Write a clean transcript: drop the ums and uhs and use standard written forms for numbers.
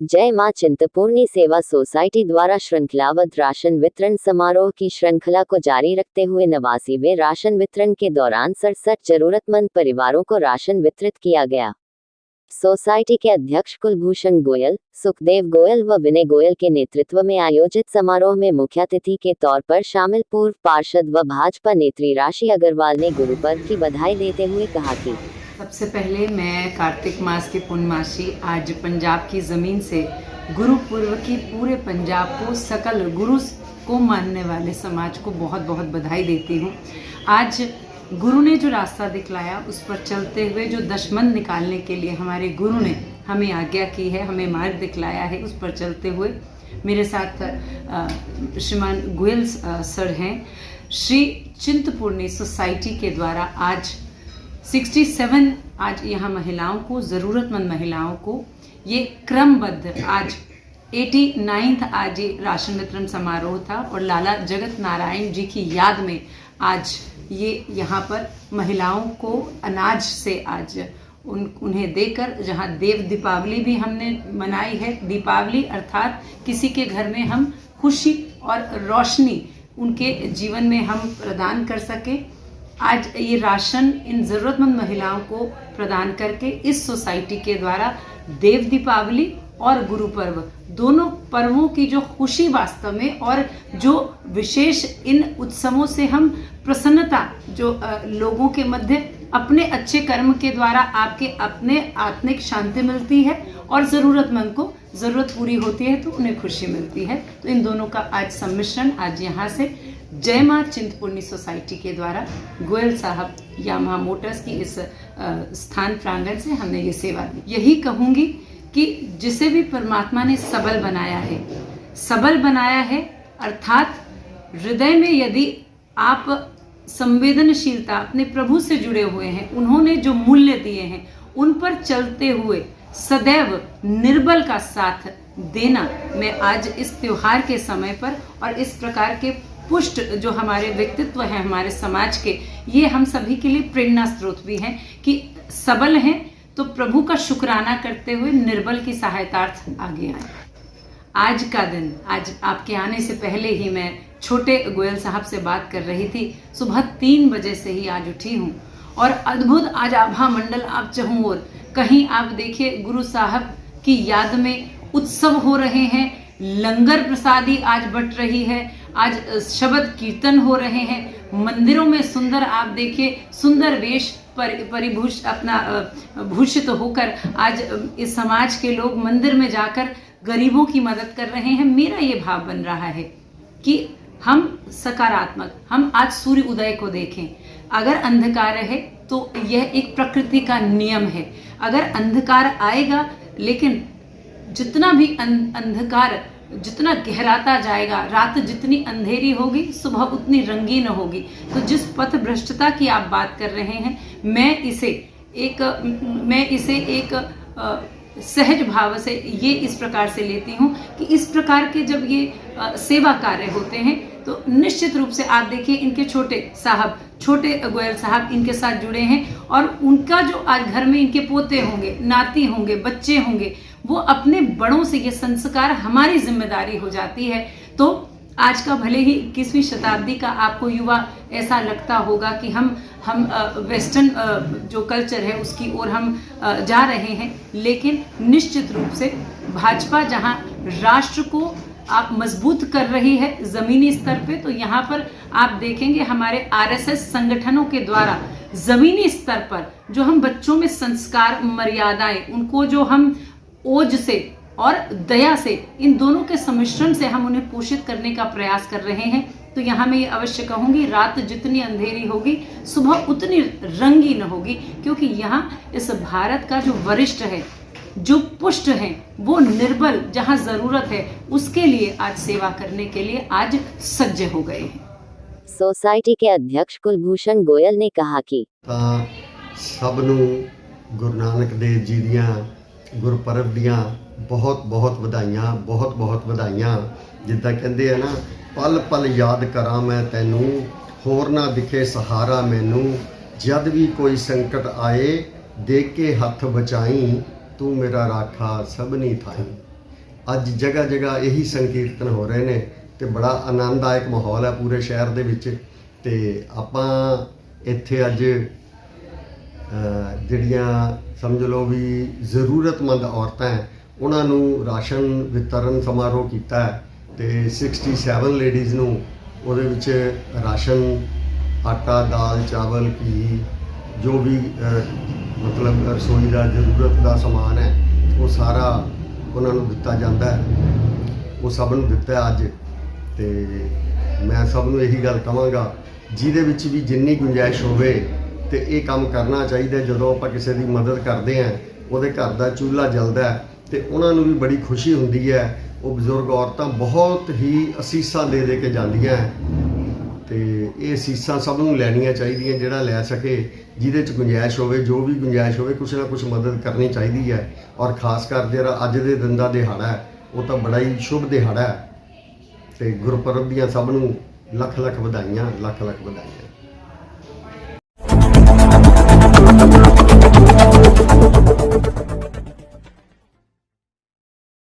जय मां चिंतपूर्णी सेवा सोसाइटी द्वारा श्रृंखलाबद्ध राशन वितरण समारोह की श्रृंखला को जारी रखते हुए 89वें राशन वितरण के दौरान 67 जरूरतमंद परिवारों को राशन वितरित किया गया। सोसाइटी के अध्यक्ष कुलभूषण गोयल, सुखदेव गोयल व विनय गोयल के नेतृत्व में आयोजित समारोह में मुख्य अतिथि के तौर पर शामिल पूर्व पार्षद व भाजपा नेत्री राशि अग्रवाल ने गुरु पर्व की बधाई देते हुए कहा कि सबसे पहले मैं कार्तिक मास की पूर्णमासी आज पंजाब की ज़मीन से गुरु पूर्व की पूरे पंजाब को सकल गुरु को मानने वाले समाज को बहुत बहुत बधाई देती हूँ। आज गुरु ने जो रास्ता दिखलाया उस पर चलते हुए जो दशमन निकालने के लिए हमारे गुरु ने हमें आज्ञा की है, हमें मार्ग दिखलाया है, उस पर चलते हुए मेरे साथ श्रीमान गोयल सर हैं। श्री चिंतपूर्णी सोसाइटी के द्वारा आज 67 आज यहाँ महिलाओं को, ज़रूरतमंद महिलाओं को ये क्रमबद्ध आज 89th आज ये राशन वितरण समारोह था और लाला जगत नारायण जी की याद में आज ये यहाँ पर महिलाओं को अनाज से आज उन्हें देकर, जहाँ देव दीपावली भी हमने मनाई है, दीपावली अर्थात किसी के घर में हम खुशी और रोशनी उनके जीवन में हम प्रदान कर सके। आज ये राशन इन ज़रूरतमंद महिलाओं को प्रदान करके इस सोसाइटी के द्वारा देव दीपावली और गुरु पर्व दोनों पर्वों की जो खुशी वास्तव में और जो विशेष इन उत्सवों से हम प्रसन्नता जो लोगों के मध्य अपने अच्छे कर्म के द्वारा आपके अपने आत्मिक शांति मिलती है और ज़रूरतमंद को ज़रूरत पूरी होती है तो उन्हें खुशी मिलती है। तो इन दोनों का आज सम्मिश्रण आज यहाँ से जय मां चिंतपूर्णी सोसाइटी के द्वारा गोयल साहब यामाहा मोटर्स की इस स्थान प्रांगण से हमने ये सेवा दी। यही कहूँगी कि जिसे भी परमात्मा ने सबल बनाया है अर्थात हृदय में यदि आप संवेदनशीलता अपने प्रभु से जुड़े हुए हैं, उन्होंने जो मूल्य दिए हैं उन पर चलते हुए सदैव निर्बल का साथ देना, मैं आज इस त्योहार के समय पर और इस प्रकार के पुष्ट जो हमारे व्यक्तित्व हैं हमारे समाज के, ये हम सभी के लिए प्रेरणा स्रोत भी हैं कि सबल हैं तो प्रभु का शुक्राना करते हुए निर्बल की सहायतार्थ आगे आए। आज का दिन, आज आपके आने से पहले ही मैं छोटे गोयल साहब से बात कर रही थी। सुबह 3 बजे से ही आज उठी हूँ और अद्भुत आज आभा मंडल आप चहुँ और कहीं आप देखिए गुरु साहब की याद में उत्सव हो रहे हैं, लंगर प्रसादी आज बट रही है, आज शब्द कीर्तन हो रहे हैं, मंदिरों में सुंदर आप देखिए सुंदर वेश भूषित होकर आज इस समाज के लोग मंदिर में जाकर गरीबों की मदद कर रहे हैं। मेरा ये भाव बन रहा है कि हम सकारात्मक, हम आज सूर्य उदय को देखें। अगर अंधकार है तो यह एक प्रकृति का नियम है, अगर अंधकार आएगा लेकिन जितना भी अंधकार जितना गहराता जाएगा, रात जितनी अंधेरी होगी सुबह उतनी रंगीन होगी। तो जिस पथ भ्रष्टता की आप बात कर रहे हैं, मैं इसे एक सहज भाव से ये इस प्रकार से लेती हूँ कि इस प्रकार के जब ये सेवा कार्य होते हैं तो निश्चित रूप से आप देखिए इनके छोटे गोयल साहब इनके साथ जुड़े हैं और उनका जो आज घर में इनके पोते होंगे, नाती होंगे, बच्चे होंगे, वो अपने बड़ों से ये संस्कार हमारी जिम्मेदारी हो जाती है। तो आज का भले ही 21वीं शताब्दी का आपको युवा ऐसा लगता होगा कि हम वेस्टर्न जो कल्चर है उसकी ओर हम जा रहे हैं, लेकिन निश्चित रूप से भाजपा जहां राष्ट्र को आप मजबूत कर रही है ज़मीनी स्तर पे, तो यहाँ पर आप देखेंगे हमारे आरएसएस संगठनों के द्वारा ज़मीनी स्तर पर जो हम बच्चों में संस्कार, मर्यादाएं, उनको जो हम ओज से और दया से, इन दोनों के सम्मिश्रण से हम उन्हें पोषित करने का प्रयास कर रहे हैं। तो यहाँ मैं ये अवश्य कहूँगी, रात जितनी अंधेरी होगी सुबह उतनी रंगीन होगी, क्योंकि यहाँ इस भारत का जो वरिष्ठ है, जो पुष्ट हैं, वो निर्बल जहाँ ज़रूरत है उसके लिए आज सेवा करने के लिए आज सज्ज हो गए हैं। सोसाइटी के अध्यक्ष कुलभूषण गोयल ने कहा कि सबनू गुरु नानक देव जी दियां गुरपुरब दियां बहुत ਵਧਾਈਆਂ। जिद्दां कहंदे आ ना, पल पल याद करा मैं तैनू, होर ना दिखे सहारा मैनू, जद भी कोई संकट आए देख के हथ बचाई, तू मेरा राखा सबनी थाई। ਅੱਜ ਜਗ੍ਹਾ ਜਗ੍ਹਾ ਇਹੀ ਸੰਕੀਰਤਨ ਹੋ ਰਹੇ ਨੇ ਤੇ ਬੜਾ ਆਨੰਦਦਾਇਕ ਮਾਹੌਲ ਹੈ ਪੂਰੇ ਸ਼ਹਿਰ ਦੇ ਵਿੱਚ। ਤੇ ਆਪਾਂ ਇੱਥੇ ਅੱਜ ਜਿਹੜੀਆਂ ਸਮਝ ਲਓ ਵੀ ਜ਼ਰੂਰਤਮੰਦ ਔਰਤਾਂ ਹੈ ਉਹਨਾਂ ਨੂੰ ਰਾਸ਼ਨ ਵਿਤਰਨ ਸਮਾਰੋਹ ਕੀਤਾ ਹੈ ਤੇ 67 ਲੇਡੀਜ਼ ਨੂੰ ਉਹਦੇ ਵਿੱਚ ਰਾਸ਼ਨ, ਆਟਾ, ਦਾਲ, ਚਾਵਲ, ਘੀ, ਜੋ ਵੀ ਮਤਲਬ ਰਸੋਈ ਦਾ ਜ਼ਰੂਰਤ ਦਾ ਸਮਾਨ ਹੈ ਉਹ ਸਾਰਾ ਉਹਨਾਂ ਨੂੰ ਦਿੱਤਾ ਜਾਂਦਾ ਹੈ। ਉਹ ਸਭ ਨੂੰ ਦਿੱਤਾ ਅੱਜ। ਤੇ ਮੈਂ ਸਭ ਨੂੰ ਇਹੀ ਗੱਲ ਕਹਾਂਗਾ ਜਿਹਦੇ ਵਿੱਚ ਵੀ ਜਿੰਨੀ ਗੁੰਜਾਇਸ਼ ਹੋਵੇ ਤੇ ਇਹ ਕੰਮ ਕਰਨਾ ਚਾਹੀਦਾ। ਜਦੋਂ ਆਪਾਂ ਕਿਸੇ ਦੀ ਮਦਦ ਕਰਦੇ ਹਾਂ ਉਹਦੇ ਘਰ ਦਾ ਚੁੱਲ੍ਹਾ ਜਲਦਾ ਹੈ ਤੇ ਉਹਨਾਂ ਨੂੰ ਵੀ ਬੜੀ ਖੁਸ਼ੀ ਹੁੰਦੀ ਹੈ। ਉਹ ਬਜ਼ੁਰਗ ਔਰਤਾਂ ਬਹੁਤ ਹੀ ਅਸੀਸਾਂ ਦੇ ਦੇ ਕੇ ਜਾਂਦੀਆਂ ਤੇ ਇਹ ਅਸੀਸਾਂ ਸਭ ਨੂੰ ਲੈਣੀਆਂ ਚਾਹੀਦੀਆਂ। ਜਿਹੜਾ ਲੈ ਸਕੇ, ਜਿਹਦੇ 'ਚ ਗੁੰਜਾਇਸ਼ ਹੋਵੇ, ਜੋ ਵੀ ਗੁੰਜਾਇਸ਼ ਹੋਵੇ, ਕੁਛ ਨਾ ਕੁਛ ਮਦਦ ਕਰਨੀ ਚਾਹੀਦੀ ਹੈ। ਔਰ ਖਾਸ ਕਰ ਜਿਹੜਾ ਅੱਜ ਦੇ ਦਿਨ ਦਾ ਦਿਹਾੜਾ ਹੈ ਉਹ ਤਾਂ ਬੜਾ ਹੀ ਸ਼ੁਭ ਦਿਹਾੜਾ ਹੈ ਤੇ ਗੁਰਪੁਰਬ ਦੀਆਂ ਸਭ ਨੂੰ ਲੱਖ ਲੱਖ ਵਧਾਈਆਂ, ਲੱਖ ਲੱਖ ਵਧਾਈਆਂ।